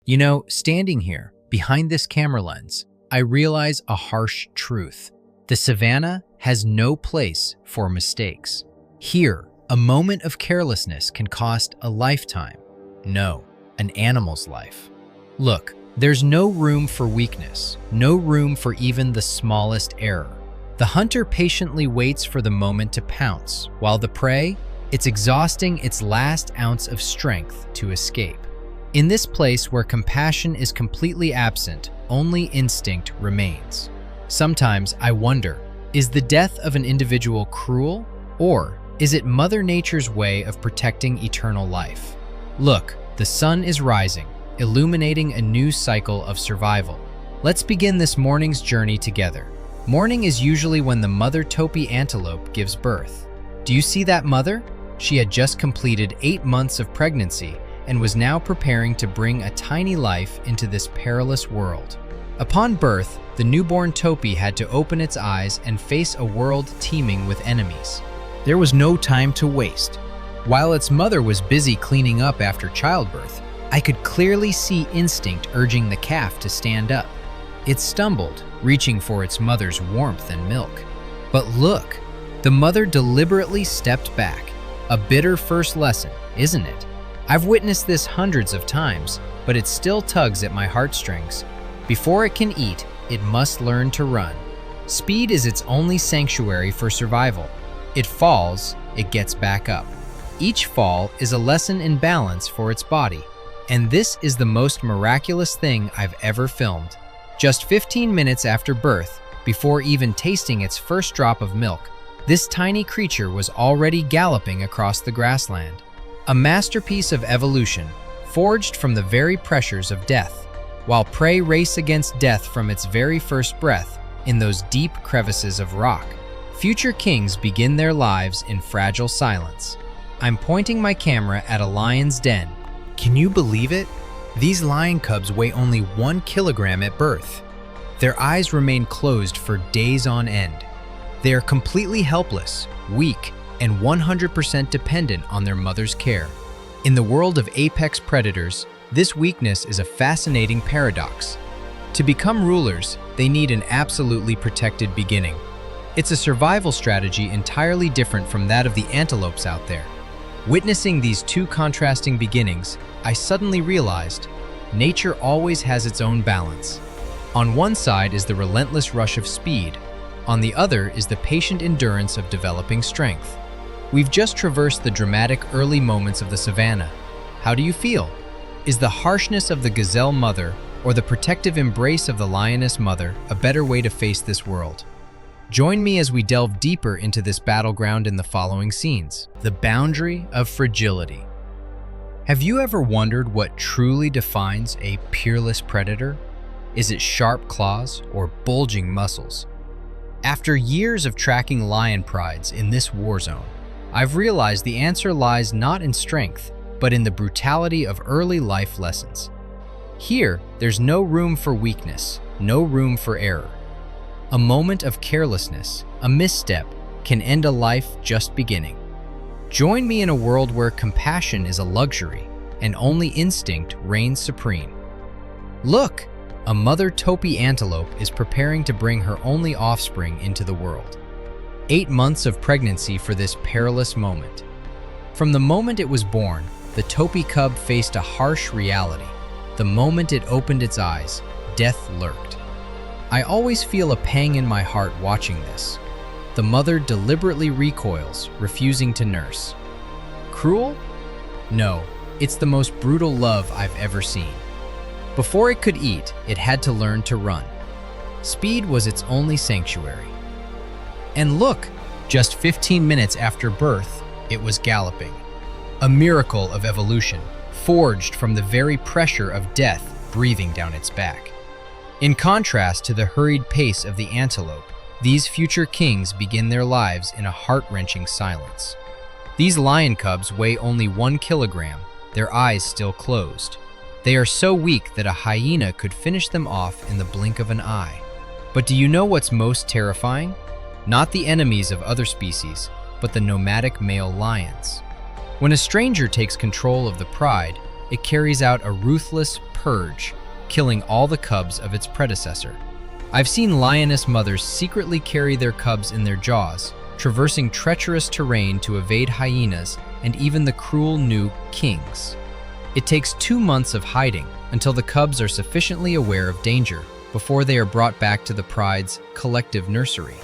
You know, standing here, behind this camera lens, I realize a harsh truth. The savannah has no place for mistakes. Here, a moment of carelessness can cost a lifetime. No, an animal's life. Look, there's no room for weakness, no room for even the smallest error. The hunter patiently waits for the moment to pounce, while the prey, it's exhausting its last ounce of strength to escape. In this place where compassion is completely absent, only instinct remains. Sometimes I wonder, is the death of an individual cruel, or is it Mother Nature's way of protecting eternal life? Look, the sun is rising, illuminating a new cycle of survival. Let's begin this morning's journey together. Morning is usually when the mother topi antelope gives birth. Do you see that mother? She had just completed 8 months of pregnancy and was now preparing to bring a tiny life into this perilous world. Upon birth, the newborn topi had to open its eyes and face a world teeming with enemies. There was no time to waste. While its mother was busy cleaning up after childbirth, I could clearly see instinct urging the calf to stand up. It stumbled, reaching for its mother's warmth and milk. But look, the mother deliberately stepped back. A bitter first lesson, isn't it? I've witnessed this hundreds of times, but it still tugs at my heartstrings. Before it can eat, it must learn to run. Speed is its only sanctuary for survival. It falls, it gets back up. Each fall is a lesson in balance for its body. And this is the most miraculous thing I've ever filmed. Just 15 minutes after birth, before even tasting its first drop of milk, this tiny creature was already galloping across the grassland. A masterpiece of evolution, forged from the very pressures of death, while prey race against death from its very first breath in those deep crevices of rock. Future kings begin their lives in fragile silence. I'm pointing my camera at a lion's den. Can you believe it? These lion cubs weigh only 1 kilogram at birth. Their eyes remain closed for days on end. They are completely helpless, weak, and 100% dependent on their mother's care. In the world of apex predators, this weakness is a fascinating paradox. To become rulers, they need an absolutely protected beginning. It's a survival strategy entirely different from that of the antelopes out there. Witnessing these two contrasting beginnings, I suddenly realized nature always has its own balance. On one side is the relentless rush of speed. On the other is the patient endurance of developing strength. We've just traversed the dramatic early moments of the savannah. How do you feel? Is the harshness of the gazelle mother or the protective embrace of the lioness mother a better way to face this world? Join me as we delve deeper into this battleground in the following scenes. The boundary of fragility. Have you ever wondered what truly defines a peerless predator? Is it sharp claws or bulging muscles? After years of tracking lion prides in this war zone, I've realized the answer lies not in strength, but in the brutality of early life lessons. Here, there's no room for weakness, no room for error. A moment of carelessness, a misstep, can end a life just beginning. Join me in a world where compassion is a luxury and only instinct reigns supreme. Look, a mother topi antelope is preparing to bring her only offspring into the world. 8 months of pregnancy for this perilous moment. From the moment it was born, the topi cub faced a harsh reality. The moment it opened its eyes, death lurked. I always feel a pang in my heart watching this. The mother deliberately recoils, refusing to nurse. Cruel? No, it's the most brutal love I've ever seen. Before it could eat, it had to learn to run. Speed was its only sanctuary. And look, just 15 minutes after birth, it was galloping. A miracle of evolution, forged from the very pressure of death breathing down its back. In contrast to the hurried pace of the antelope, these future kings begin their lives in a heart-wrenching silence. These lion cubs weigh only 1 kilogram, their eyes still closed. They are so weak that a hyena could finish them off in the blink of an eye. But do you know what's most terrifying? Not the enemies of other species, but the nomadic male lions. When a stranger takes control of the pride, it carries out a ruthless purge, killing all the cubs of its predecessor. I've seen lioness mothers secretly carry their cubs in their jaws, traversing treacherous terrain to evade hyenas and even the cruel new kings. It takes 2 months of hiding until the cubs are sufficiently aware of danger before they are brought back to the pride's collective nursery.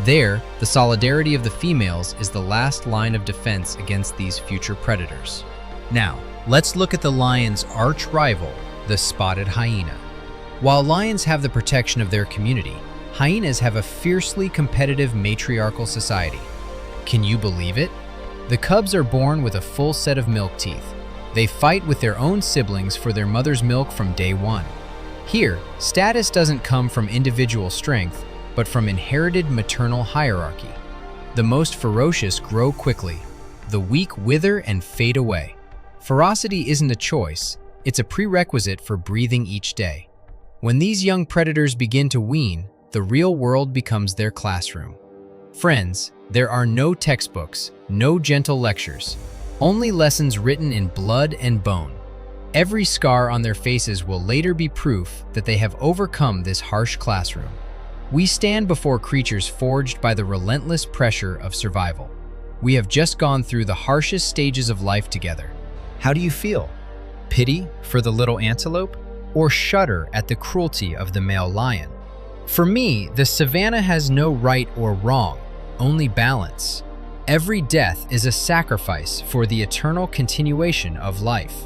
There, the solidarity of the females is the last line of defense against these future predators. Now, let's look at the lion's arch rival, the spotted hyena. While lions have the protection of their community, hyenas have a fiercely competitive matriarchal society. Can you believe it? The cubs are born with a full set of milk teeth. They fight with their own siblings for their mother's milk from day one. Here, status doesn't come from individual strength, but from inherited maternal hierarchy. The most ferocious grow quickly. The weak wither and fade away. Ferocity isn't a choice, it's a prerequisite for breathing each day. When these young predators begin to wean, the real world becomes their classroom. Friends, there are no textbooks, no gentle lectures, only lessons written in blood and bone. Every scar on their faces will later be proof that they have overcome this harsh classroom. We stand before creatures forged by the relentless pressure of survival. We have just gone through the harshest stages of life together. How do you feel? Pity for the little antelope, or shudder at the cruelty of the male lion? For me, the savannah has no right or wrong, only balance. Every death is a sacrifice for the eternal continuation of life.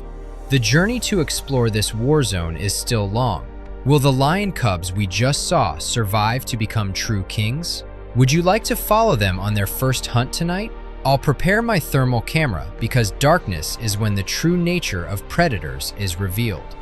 The journey to explore this war zone is still long. Will the lion cubs we just saw survive to become true kings? Would you like to follow them on their first hunt tonight? I'll prepare my thermal camera because darkness is when the true nature of predators is revealed.